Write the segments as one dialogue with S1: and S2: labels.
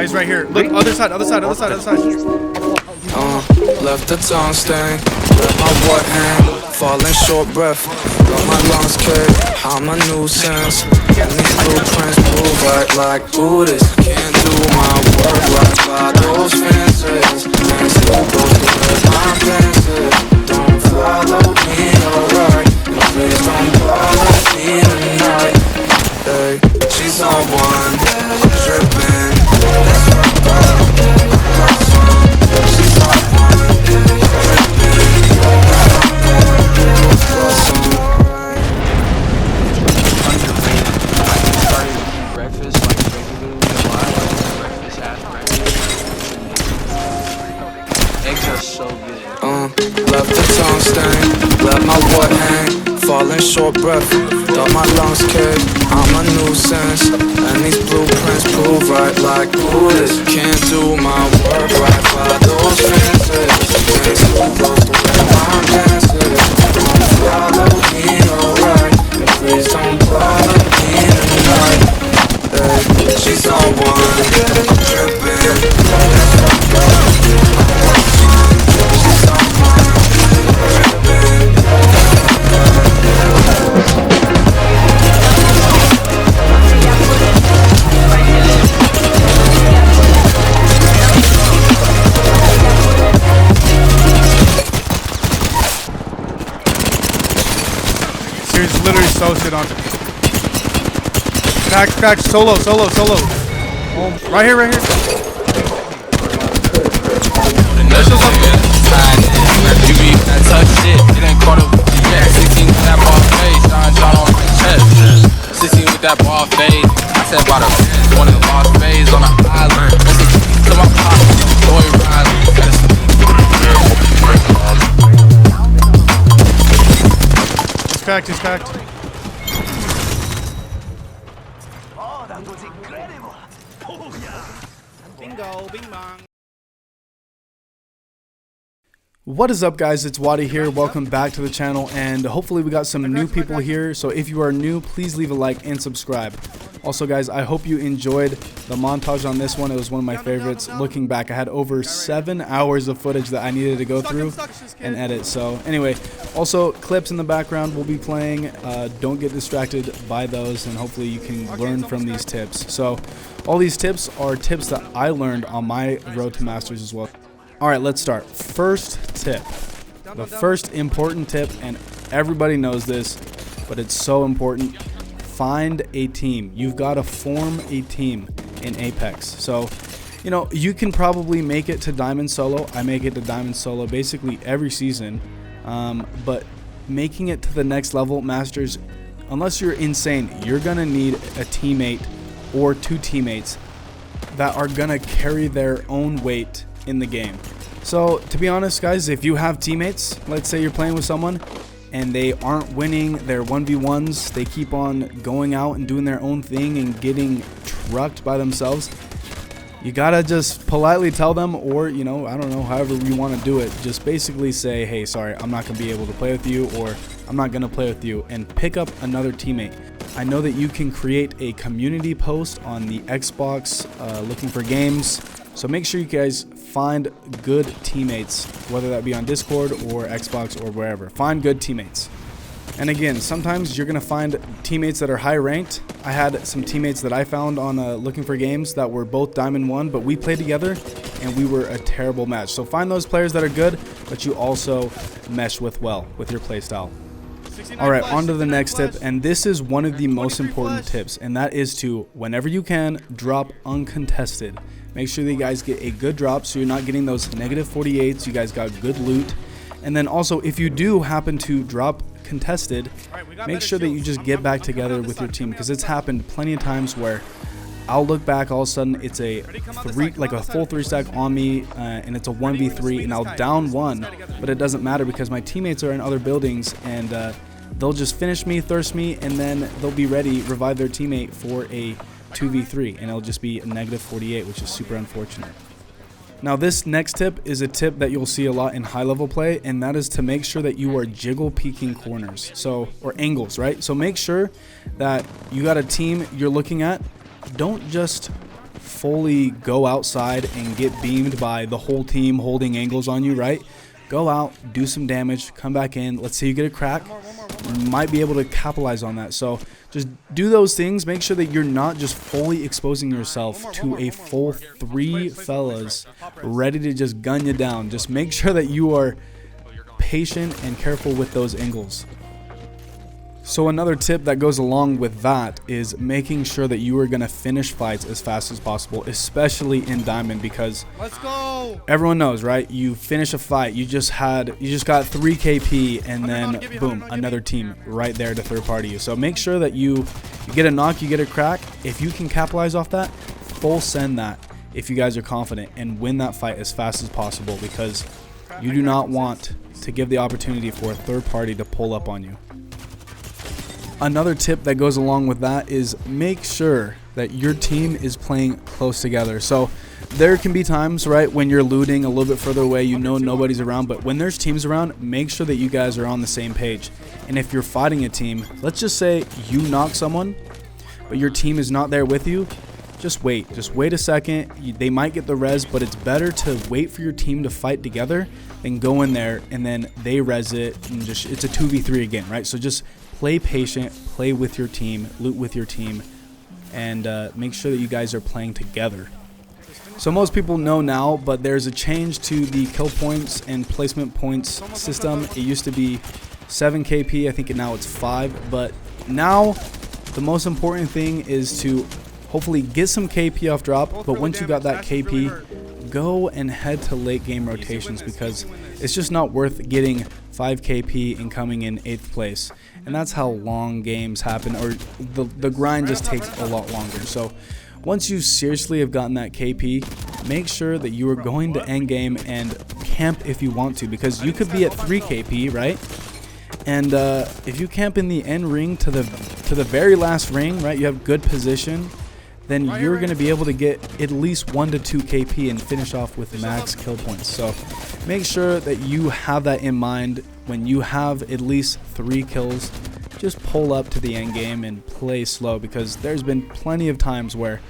S1: Guys, right here. Look, other side.
S2: Left the tongue stain, let my what hang, falling short breath, got my lungs cake, I'm a nuisance, and these blueprints prove right like Buddhists, can't do my work right by those fences, and still go through my fences, don't follow me alright, and please don't follow me tonight, hey, she's on one, dripping, that's my problem, she's on one. Left the tongue stain, let my what hang, falling short breath, got my lungs cake, I'm a nuisance, and these blueprints prove right like Buddhists, can't do my work right by those fences, can't so close to where my dances, don't follow me alright, and please don't bother me tonight, hey, she's on one, I'm dripping, that's my problem, she's on one.
S1: He's literally so shit on. Crack, solo. Oh, right here. Let's just up.
S3: You be that tough shit, it ain't caught up with the jet. 16 with that ball fade, Don John on my chest. 16 with that ball fade, I said about a one of the lost phase on an island. Listen to my pop, boy Riley.
S1: He's cracked.
S4: Oh, that was incredible. Oh, yeah.
S1: Bingo, bing bong. What is up, guys? It's Wadi here. Welcome back to the channel, and hopefully we got some new people here. So if you are new, please leave a like and subscribe. Also, guys, I hope you enjoyed the montage on this one. It was one of my favorites. Looking back, I had over 7 hours of footage that I needed to go through and edit. So anyway, also clips in the background will be playing. Don't get distracted by those, and hopefully you can learn from these tips. So all these tips are tips that I learned on my road to masters as well. All right, let's start. First tip. The first important tip, and everybody knows this, but it's so important. Find a team. You've got to form a team in Apex. So, you know, you can probably make it to Diamond Solo. I make it to Diamond Solo basically every season. But making it to the next level, Masters, unless you're insane, you're going to need a teammate or two teammates that are going to carry their own weight in the game. So to be honest, guys, if you have teammates, let's say you're playing with someone and they aren't winning their 1v1s, they keep on going out and doing their own thing and getting trucked by themselves, you gotta just politely tell them, or, you know, I don't know, however you want to do it, just basically say, hey, sorry, I'm not gonna be able to play with you, or I'm not gonna play with you, and pick up another teammate. I know that you can create a community post on the Xbox looking for games. So make sure you guys find good teammates, whether that be on Discord or Xbox or wherever. Find good teammates. And again, sometimes you're going to find teammates that are high ranked. I had some teammates that I found on looking for games that were both Diamond 1, but we played together and we were a terrible match. So find those players that are good, but you also mesh with well with your playstyle. Alright, on to the next tip, and this is one of the most important tips, and that is to, whenever you can, drop uncontested. Make sure that you guys get a good drop so you're not getting those negative 48s, you guys got good loot. And then also, if you do happen to drop contested, make sure that you just get back together with your team, because it's happened plenty of times where I'll look back, all of a sudden it's a full 3 stack on me, and it's a 1v3, and I'll down one, but it doesn't matter because my teammates are in other buildings, and they'll just finish me, thirst me, and then they'll be ready, revive their teammate for a 2v3, and it'll just be a negative 48, which is super unfortunate. Now this next tip is a tip that you'll see a lot in high level play, and that is to make sure that you are jiggle peeking corners, or angles, right? So make sure that you got a team you're looking at. Don't just fully go outside and get beamed by the whole team holding angles on you, right? Go out, do some damage, come back in. Let's say you get a crack. You might be able to capitalize on that. So just do those things. Make sure that you're not just fully exposing yourself to a full 3 fellas ready to just gun you down. Just make sure that you are patient and careful with those angles. So another tip that goes along with that is making sure that you are going to finish fights as fast as possible, especially in Diamond, because everyone knows, right? You finish a fight, you just got 3 KP, and then boom, another team right there to third party you. So make sure that you get a knock, you get a crack. If you can capitalize off that, full send that if you guys are confident, and win that fight as fast as possible, because you do not want to give the opportunity for a third party to pull up on you. Another tip that goes along with that is make sure that your team is playing close together. So there can be times, right, when you're looting a little bit further away, you know nobody's around, but when there's teams around, make sure that you guys are on the same page. And if you're fighting a team, let's just say you knock someone, but your team is not there with you, just wait a second. They might get the res, but it's better to wait for your team to fight together than go in there and then they res it and just it's a 2v3 again, right? So just play patient, play with your team, loot with your team, and make sure that you guys are playing together. So most people know now, but there's a change to the kill points and placement points system. It used to be 7 KP, I think now it's 5, but now the most important thing is to hopefully get some KP off drop, but once you got that KP, go and head to late game rotations, because it's just not worth getting 5 KP and coming in 8th place. And that's how long games happen, or the grind just takes a lot longer. So once you seriously have gotten that KP, make sure that you are going to end game and camp if you want to, because you could be at 3 KP, right? And if you camp in the end ring to the very last ring, right, you have good position, then you're going to be able to get at least 1 to 2 KP and finish off with max kill points. So make sure that you have that in mind when you have at least 3 kills. Just pull up to the end game and play slow, because there's been plenty of times where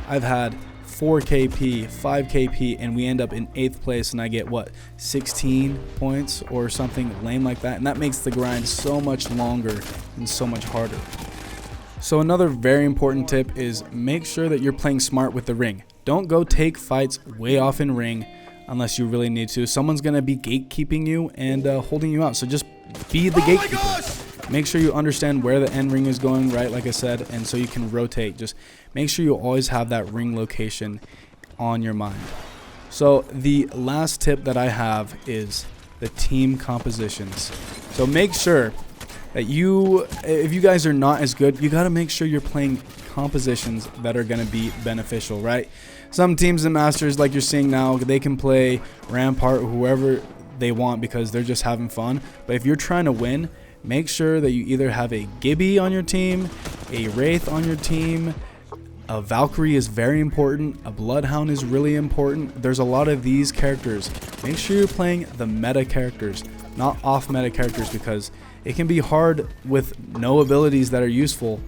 S1: I've had 4 KP, 5 KP, and we end up in 8th place and I get, what, 16 points or something lame like that, and that makes the grind so much longer and so much harder. So another very important tip is make sure that you're playing smart with the ring. Don't go take fights way off in ring unless you really need to. Someone's going to be gatekeeping you and holding you out, so just be the gatekeeper. Make sure you understand where the end ring is going, right, like I said, and so you can rotate. Just make sure you always have that ring location on your mind. So the last tip that I have is the team compositions. So make sure that if you guys are not as good, you got to make sure you're playing compositions that are going to be beneficial, right? Some teams in Masters, like you're seeing now, they can play Rampart or whoever they want because they're just having fun. But if you're trying to win, make sure that you either have a Gibby on your team, a Wraith on your team, a Valkyrie is very important, a Bloodhound is really important. There's a lot of these characters. Make sure you're playing the meta characters, not off meta characters, because it can be hard with no abilities that are useful.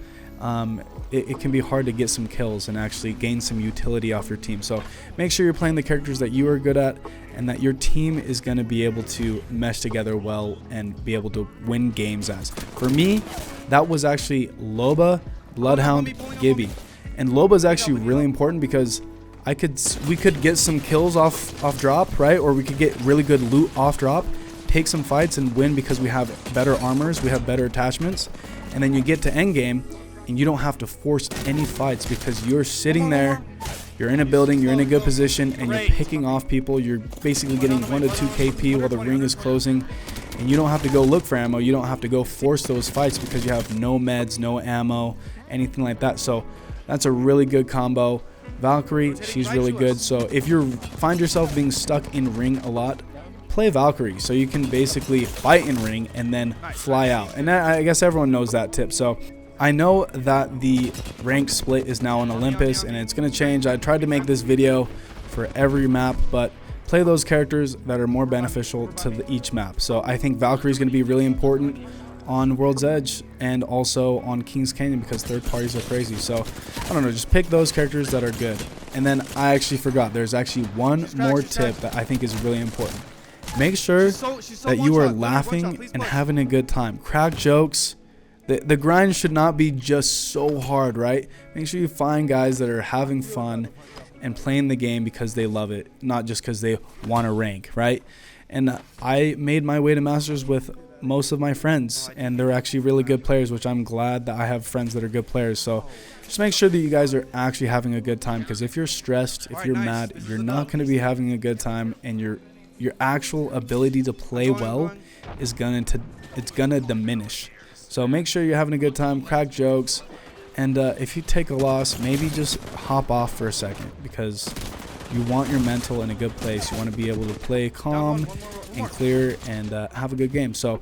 S1: It can be hard to get some kills and actually gain some utility off your team. So make sure you're playing the characters that you are good at and that your team is going to be able to mesh together well and be able to win games as. For me, that was actually Loba, Bloodhound, Gibby. And Loba is actually really important because we could get some kills off drop, right? Or we could get really good loot off drop, take some fights and win because we have better armors, we have better attachments, and then you get to end game and you don't have to force any fights because you're sitting there, you're in a building, you're in a good position, and you're picking off people. You're basically getting 1 to 2 KP while the ring is closing, and you don't have to go look for ammo. You don't have to go force those fights because you have no meds, no ammo, anything like that. So that's a really good combo. Valkyrie, she's really good. So if you find yourself being stuck in ring a lot, play Valkyrie so you can basically fight in ring and then fly out. And I guess everyone knows that tip. So I know that the rank split is now on Olympus and it's going to change. I tried to make this video for every map, but play those characters that are more beneficial to each map. So I think Valkyrie is going to be really important. on World's Edge and also on King's Canyon because third parties are crazy. So I don't know, just pick those characters that are good. And then I actually forgot, there's actually one more tip that I think is really important. Make sure that you are laughing and having a good time. Crack jokes. The grind should not be just so hard, right? Make sure you find guys that are having fun and playing the game because they love it, not just because they want to rank, right? And I made my way to Masters with most of my friends, and they're actually really good players, which I'm glad that I have friends that are good players. So just make sure that you guys are actually having a good time, because if you're stressed, if you're mad, you're not going to be having a good time, and your actual ability to play well is gonna diminish. So make sure you're having a good time, crack jokes, and if you take a loss, maybe just hop off for a second, because you want your mental in a good place. You want to be able to play calm and clear and have a good game. So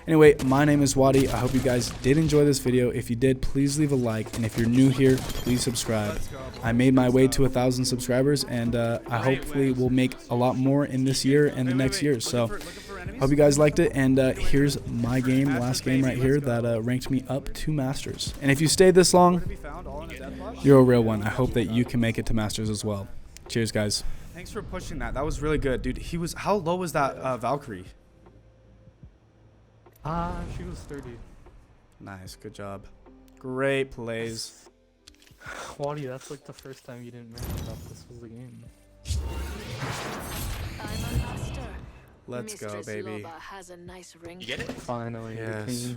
S1: anyway, my name is Wadi. I hope you guys did enjoy this video. If you did, please leave a like, and if you're new here, please subscribe. I made my way to 1,000 subscribers, and I hopefully will make a lot more in this year and the next year. So hope you guys liked it, and here's my game, last game right here, that ranked me up to Masters. And if you stayed this long, you're a real one. I hope that you can make it to Masters as well. Cheers, guys.
S5: Thanks for pushing that. That was really good, dude. How low was that Valkyrie?
S6: She was 30.
S5: Nice, good job. Great plays.
S6: Wadi, that's like the first time you didn't mention that this was the game.
S5: Let's go, baby.
S7: Has a nice ring.
S3: You get it?
S6: Finally.
S5: Yes.